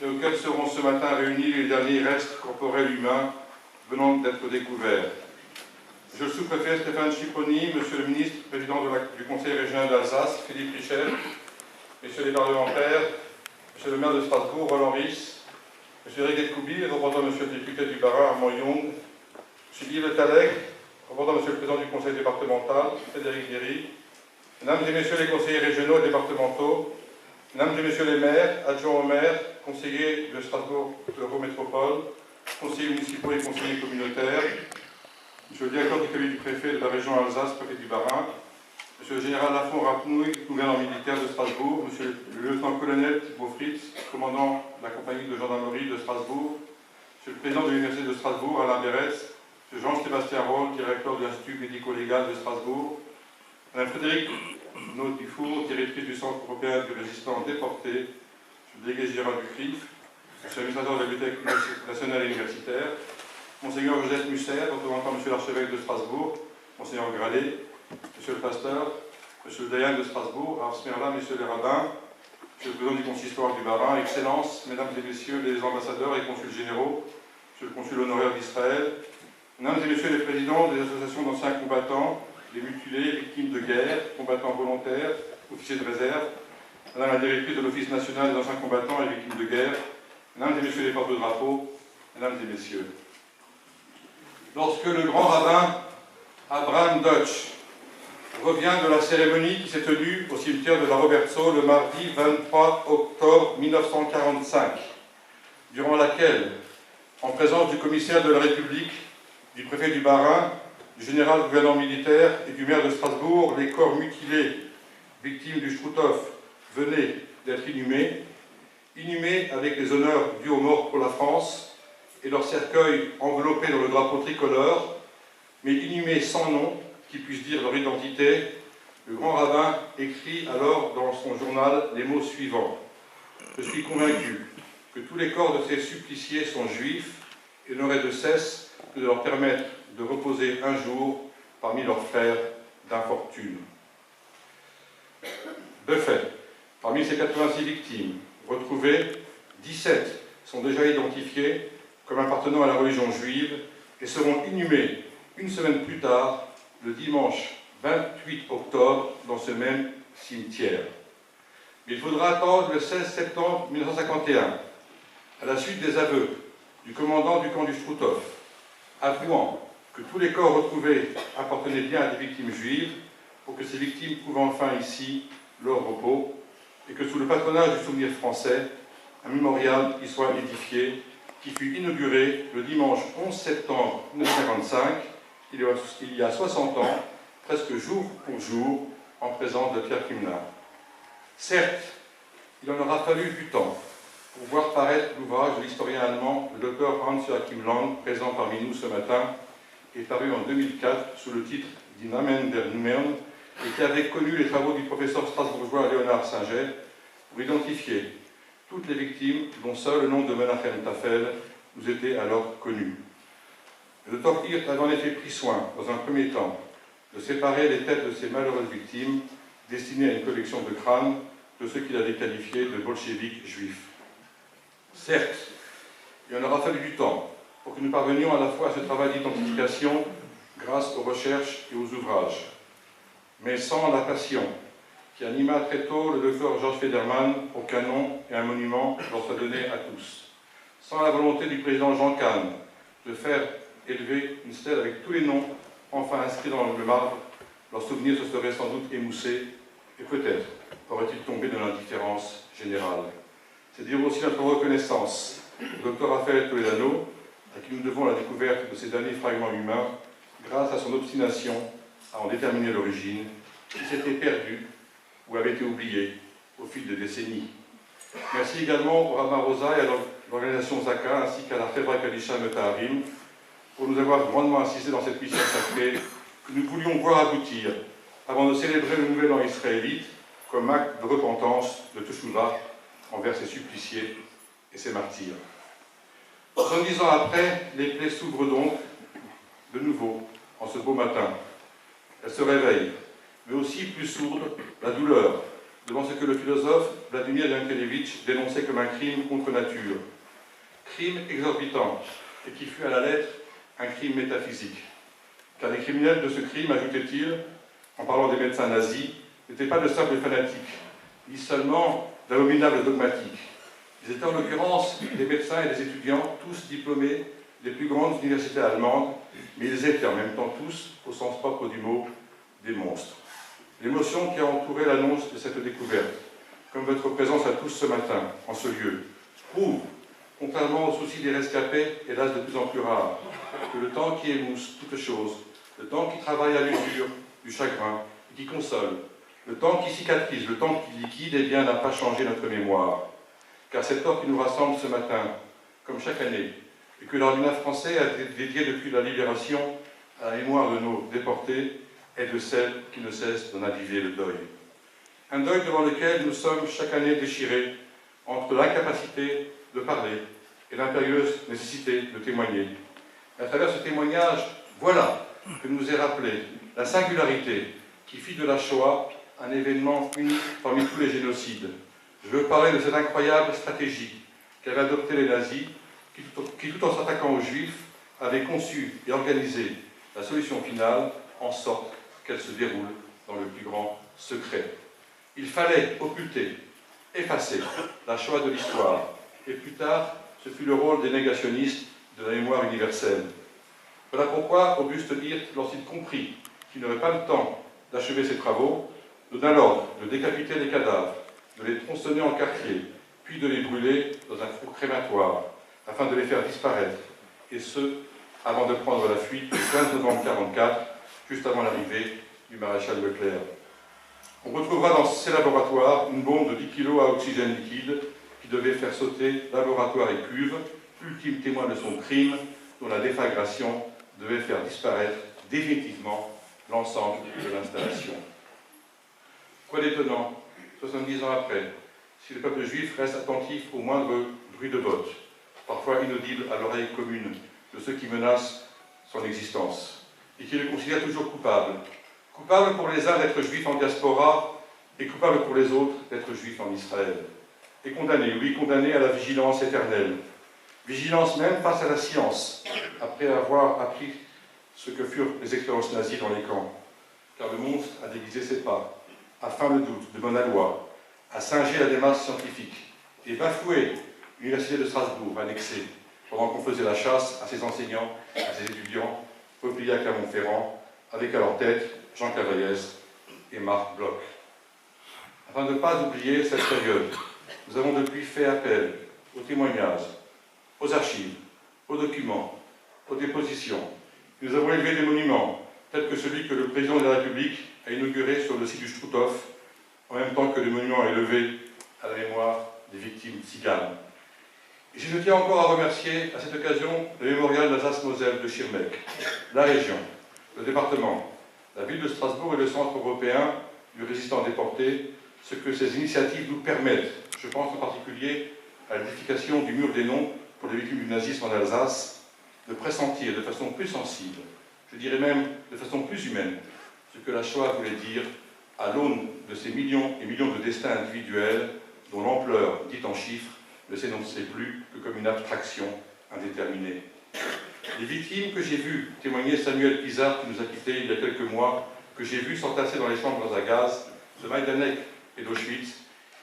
et auxquels seront ce matin réunis les derniers restes corporels humains venant d'être découverts. Monsieur le sous-préfet Stéphane Chipponi, Monsieur le ministre, président du Conseil régional d'Alsace, Philippe Richel, Messieurs les parlementaires, Monsieur le maire de Strasbourg, Roland Ries, Monsieur Eric Edkoubi, représentant Monsieur le député du Bas-Rhin, Armand Young, Monsieur Yves Le Tallec, représentant Monsieur le président du Conseil départemental, Frédéric Guéry, Mesdames et Messieurs les conseillers régionaux et départementaux, Mesdames et Messieurs les maires, adjoints au maire, conseillers de Strasbourg Eurométropole, conseillers municipaux et conseillers communautaires, Monsieur le directeur du cabinet du préfet de la région Alsace, préfet du Bas-Rhin, Monsieur le général Lafont Rapnouille, gouverneur militaire de Strasbourg, Monsieur le lieutenant-colonel Thibaut Fritz, commandant la compagnie de gendarmerie de Strasbourg, Monsieur le président de l'université de Strasbourg, Alain Berès, Monsieur Jean-Sébastien Roll, directeur de l'Institut médico-légal de Strasbourg, Madame Frédéric Dufour, directrice du Centre européen du résistant déporté, Monsieur le délégué général du CRIF, Monsieur l'administrateur de la Bibliothèque nationale et universitaire, Monseigneur Joseph Musser, représentant Monsieur l'archevêque de Strasbourg, Monseigneur Gralet, Monsieur le pasteur, Monsieur le Dayan de Strasbourg, Ars Merla, Messieurs les rabbins, Monsieur le président du consistoire du Bas-Rhin, Excellences, Mesdames et Messieurs les ambassadeurs et consuls généraux, Monsieur le consul honoraire d'Israël, Mesdames et Messieurs les présidents des associations d'anciens combattants, les mutilés, victimes de guerre, combattants volontaires, officiers de réserve, Madame la directrice de l'Office national des anciens combattants et victimes de guerre, Mesdames et Messieurs les porte-drapeaux, Mesdames et Messieurs. Lorsque le grand rabbin Abraham Deutsch revient de la cérémonie qui s'est tenue au cimetière de la Robertsau le mardi 23 octobre 1945, durant laquelle, en présence du commissaire de la République, du préfet du Bas-Rhin, du général gouverneur militaire et du maire de Strasbourg, les corps mutilés, victimes du Struthof, venaient d'être inhumés avec les honneurs dus aux morts pour la France, et leur cercueil enveloppé dans le drapeau tricolore, mais inhumés sans nom, qui puisse dire leur identité, le grand rabbin écrit alors dans son journal les mots suivants. « Je suis convaincu que tous les corps de ces suppliciés sont juifs et n'auraient de cesse que de leur permettre de reposer un jour parmi leurs frères d'infortune. » De fait, parmi ces 86 victimes retrouvées, 17 sont déjà identifiées comme appartenant à la religion juive et seront inhumées une semaine plus tard, le dimanche 28 octobre, dans ce même cimetière. Mais il faudra attendre le 16 septembre 1951, à la suite des aveux du commandant du camp du Struthof, avouant que tous les corps retrouvés appartenaient bien à des victimes juives, pour que ces victimes trouvent enfin ici leur repos, et que sous le patronage du souvenir français, un mémorial y soit édifié, qui fut inauguré le dimanche 11 septembre 1955, il y a 60 ans, presque jour pour jour, en présence de Pierre Kimler. Certes, il en aura fallu du temps pour voir paraître l'ouvrage de l'historien allemand, le Dr Hans-Joachim Lang, présent parmi nous ce matin, et paru en 2004 sous le titre Die Namen der Nummern, et qui avait connu les travaux du professeur strasbourgeois Léonard Singer pour identifier toutes les victimes dont seul le nom de Menachem Tafel nous était alors connu. Le Dr Hirt avait en effet pris soin, dans un premier temps, de séparer les têtes de ces malheureuses victimes, destinées à une collection de crânes, de ceux qu'il avait qualifiés de bolcheviques juifs. Certes, il en aura fallu du temps pour que nous parvenions à la fois à ce travail d'identification grâce aux recherches et aux ouvrages. Mais sans la passion qui anima très tôt le docteur Georges Federman, aucun nom et un monument leur soit donné à tous. Sans la volonté du président Jean Kahn de faire élever une stèle avec tous les noms enfin inscrits dans le marbre, leur souvenir se serait sans doute émoussé et peut-être aurait-il tombé dans l'indifférence générale. C'est dire aussi notre reconnaissance au docteur Raphaël Toledano, à qui nous devons la découverte de ces derniers fragments humains, grâce à son obstination à en déterminer l'origine, qui s'était perdue ou avait été oubliée au fil des décennies. Merci également au rabbin Rosa et à l'organisation Zaka, ainsi qu'à la Febra Kadisha Metaharim, pour nous avoir grandement insisté dans cette mission sacrée que nous voulions voir aboutir avant de célébrer le Nouvel An israélite comme acte de repentance de Teshuvah envers ses suppliciés et ses martyrs. 70 ans après, les plaies s'ouvrent donc de nouveau en ce beau matin. Elles se réveillent, mais aussi plus sourde, la douleur devant ce que le philosophe Vladimir Yankelevitch dénonçait comme un crime contre nature. Crime exorbitant, et qui fut à la lettre un crime métaphysique. Car les criminels de ce crime, ajoutait-il, en parlant des médecins nazis, n'étaient pas de simples fanatiques, ni seulement d'abominables dogmatiques. Ils étaient en l'occurrence des médecins et des étudiants, tous diplômés des plus grandes universités allemandes, mais ils étaient en même temps tous, au sens propre du mot, des monstres. L'émotion qui a entouré l'annonce de cette découverte, comme votre présence à tous ce matin, en ce lieu, prouve, contrairement aux soucis des rescapés, hélas de plus en plus rares, que le temps qui émousse toutes choses, le temps qui travaille à l'usure, du chagrin, et qui console, le temps qui cicatrise, le temps qui liquide, eh bien, n'a pas changé notre mémoire. Car cette heure qui nous rassemble ce matin, comme chaque année, et que l'ordinat français a dédié depuis la Libération à la mémoire de nos déportés, est de celle qui ne cesse d'en aviver le deuil. Un deuil devant lequel nous sommes chaque année déchirés entre l'incapacité de parler et l'impérieuse nécessité de témoigner. Et à travers ce témoignage, voilà que nous est rappelé la singularité qui fit de la Shoah un événement unique parmi tous les génocides. Je veux parler de cette incroyable stratégie qu'avaient adoptée les nazis, qui tout en s'attaquant aux Juifs, avaient conçu et organisé la solution finale en sorte qu'elle se déroule dans le plus grand secret. Il fallait occulter, effacer la Shoah de l'histoire, et plus tard, ce fut le rôle des négationnistes de la mémoire universelle. Voilà pourquoi Auguste Hirt, lorsqu'il comprit qu'il n'aurait pas le temps d'achever ses travaux, donna l'ordre de décapiter les cadavres, de les tronçonner en quartier, puis de les brûler dans un four crématoire, afin de les faire disparaître, et ce, avant de prendre la fuite le 15 novembre 1944, juste avant l'arrivée du maréchal Leclerc. On retrouvera dans ces laboratoires une bombe de 10 kg à oxygène liquide qui devait faire sauter laboratoire et cuve, ultime témoin de son crime, dont la déflagration devait faire disparaître définitivement l'ensemble de l'installation. Quoi d'étonnant, 70 ans après, si le peuple juif reste attentif au moindre bruit de bottes, parfois inaudible à l'oreille commune de ceux qui menacent son existence, et qui le considère toujours coupable. Coupable pour les uns d'être juifs en diaspora, et coupable pour les autres d'être juifs en Israël. Et condamné, oui, condamné à la vigilance éternelle. Vigilance même face à la science, après avoir appris ce que furent les expériences nazies dans les camps. Car le monstre a déguisé ses pas, a feint le doute de bonne loi, a singé la démarche scientifique, et bafoué l'université de Strasbourg, annexée, pendant qu'on faisait la chasse à ses enseignants, à ses étudiants, repliés à Clermont-Ferrand, avec à leur tête Jean Cavaillès et Marc Bloch. Afin de ne pas oublier cette période, nous avons depuis fait appel aux témoignages, aux archives, aux documents, aux dépositions. Nous avons élevé des monuments, tels que celui que le président de la République a inauguré sur le site du Struthof, en même temps que le monument est levé à la mémoire des victimes tziganes. Et je tiens encore à remercier à cette occasion le mémorial d'Alsace-Moselle de Schirmeck, la région, le département, la ville de Strasbourg et le Centre européen du résistant déporté, ce que ces initiatives nous permettent. Je pense en particulier à l'édification du mur des noms pour les victimes du nazisme en Alsace, de pressentir de façon plus sensible, je dirais même de façon plus humaine, ce que la Shoah voulait dire à l'aune de ces millions et millions de destins individuels dont l'ampleur, dite en chiffres, ne s'énonçait plus que comme une abstraction indéterminée. Les victimes que j'ai vues témoigner Samuel Pizarre, qui nous a quittés il y a quelques mois, que j'ai vu s'entasser dans les chambres à gaz de Majdanek et d'Auschwitz,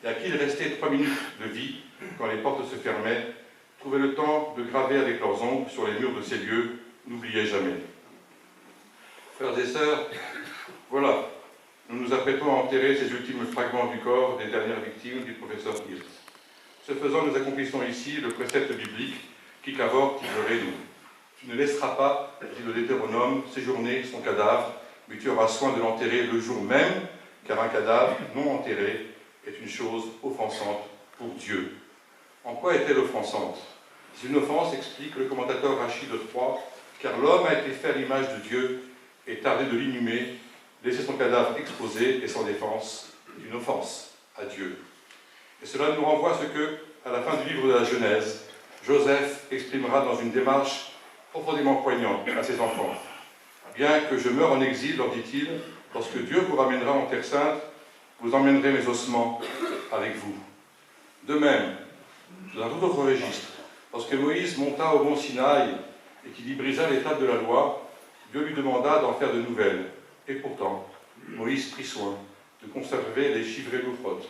et à qui il restait 3 minutes de vie quand les portes se fermaient, trouvaient le temps de graver avec leurs ongles sur les murs de ces lieux, n'oubliez jamais. Frères et sœurs, voilà, nous nous apprêtons à enterrer ces ultimes fragments du corps des dernières victimes du professeur Hirt. Ce faisant, nous accomplissons ici le précepte biblique qui cavore, qui nous. Tu ne laisseras pas, dit le Deutéronome, séjourner son cadavre, mais tu auras soin de l'enterrer le jour même, car un cadavre non enterré est une chose offensante pour Dieu. En quoi est-elle offensante? C'est une offense, explique le commentateur Rachid III, car l'homme a été fait à l'image de Dieu et tardé de l'inhumer, laisser son cadavre exposé et sans défense est une offense à Dieu. Et cela nous renvoie à ce que, à la fin du livre de la Genèse, Joseph exprimera dans une démarche profondément poignante à ses enfants. Bien que je meure en exil, leur dit-il, lorsque Dieu vous ramènera en Terre Sainte, vous emmènerez mes ossements avec vous. De même, dans un tout autre registre, lorsque Moïse monta au mont Sinaï et qu'il y brisa les tables de la loi, Dieu lui demanda d'en faire de nouvelles. Et pourtant, Moïse prit soin de conserver les chivrées louprotes,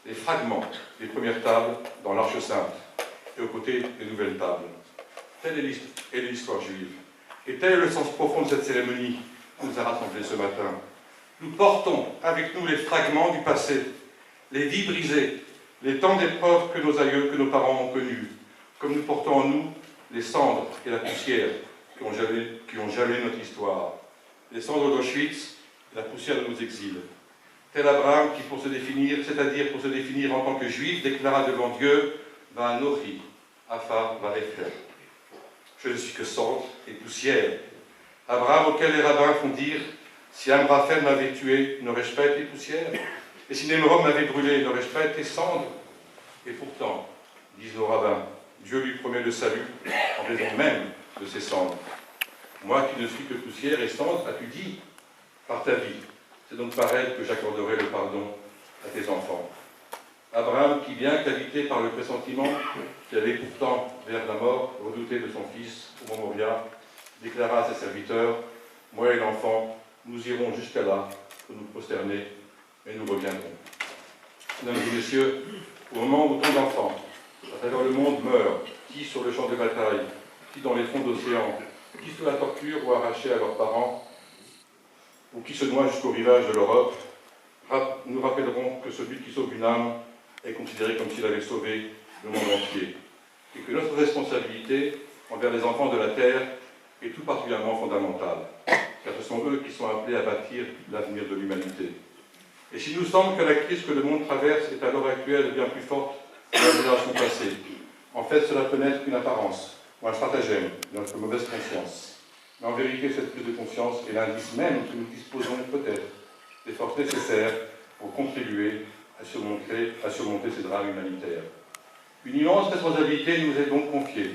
les fragments des premières tables dans l'Arche sainte et aux côtés des nouvelles tables. Telle est l'histoire juive. Et tel est le sens profond de cette cérémonie qui nous a rassemblés ce matin. Nous portons avec nous les fragments du passé, les vies brisées, les temps d'épreuve que nos aïeux, que nos parents ont connus, comme nous portons en nous les cendres et la poussière qui ont jalé notre histoire, les cendres d'Auschwitz et la poussière de nos exils. Tel Abraham qui, pour se définir, c'est-à-dire pour se définir en tant que juif, déclara devant Dieu, « Va'anochi, afar va'refer » je ne suis que cendre et poussière. Abraham, auquel les rabbins font dire, si Amraphel m'avait tué, n'aurais-je pas été poussière? Et si Némrod m'avait brûlé, n'aurais-je pas été cendre? Et pourtant, disent nos rabbins, Dieu lui promet le salut en raison même de ses cendres. Moi qui ne suis que poussière et cendre, as-tu dit, par ta vie. C'est donc par elle que j'accorderai le pardon à tes enfants. Abraham, qui bien qu'habité par le pressentiment qui allait pourtant vers la mort, redouté de son fils au mont Moria, déclara à ses serviteurs, « Moi et l'enfant, nous irons jusqu'à là pour nous prosterner, mais nous reviendrons. » Mesdames et messieurs, au moment où tant d'enfants, à travers le monde, meurent, qui sur le champ de bataille, qui dans les fonds d'océan, qui sous la torture ou arrachés à leurs parents, ou qui se noient jusqu'au rivage de l'Europe, nous rappellerons que celui qui sauve une âme est considéré comme s'il avait sauvé le monde entier, et que notre responsabilité envers les enfants de la Terre est tout particulièrement fondamentale, car ce sont eux qui sont appelés à bâtir l'avenir de l'humanité. Et s'il nous semble que la crise que le monde traverse est à l'heure actuelle bien plus forte que la génération passée, en fait cela peut n'être qu'une apparence, ou un stratagème de notre mauvaise conscience. Mais en vérité, cette prise de conscience est l'indice même que nous disposons peut-être des forces nécessaires pour contribuer à surmonter ces drames humanitaires. Une immense responsabilité nous est donc confiée,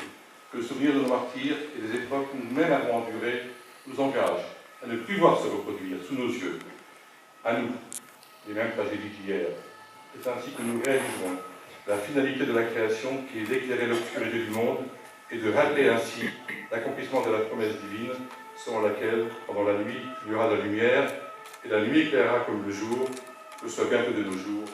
que le souvenir de nos martyrs et des épreuves que nous-mêmes avons endurées nous engage à ne plus voir se reproduire sous nos yeux, à nous, les mêmes tragédies d'hier. C'est ainsi que nous réaliserons la finalité de la création qui est d'éclairer l'obscurité du monde et de rappeler ainsi l'accomplissement de la promesse divine selon laquelle, pendant la nuit, il y aura de la lumière et la nuit éclairera comme le jour, que ce soit bientôt de nos jours.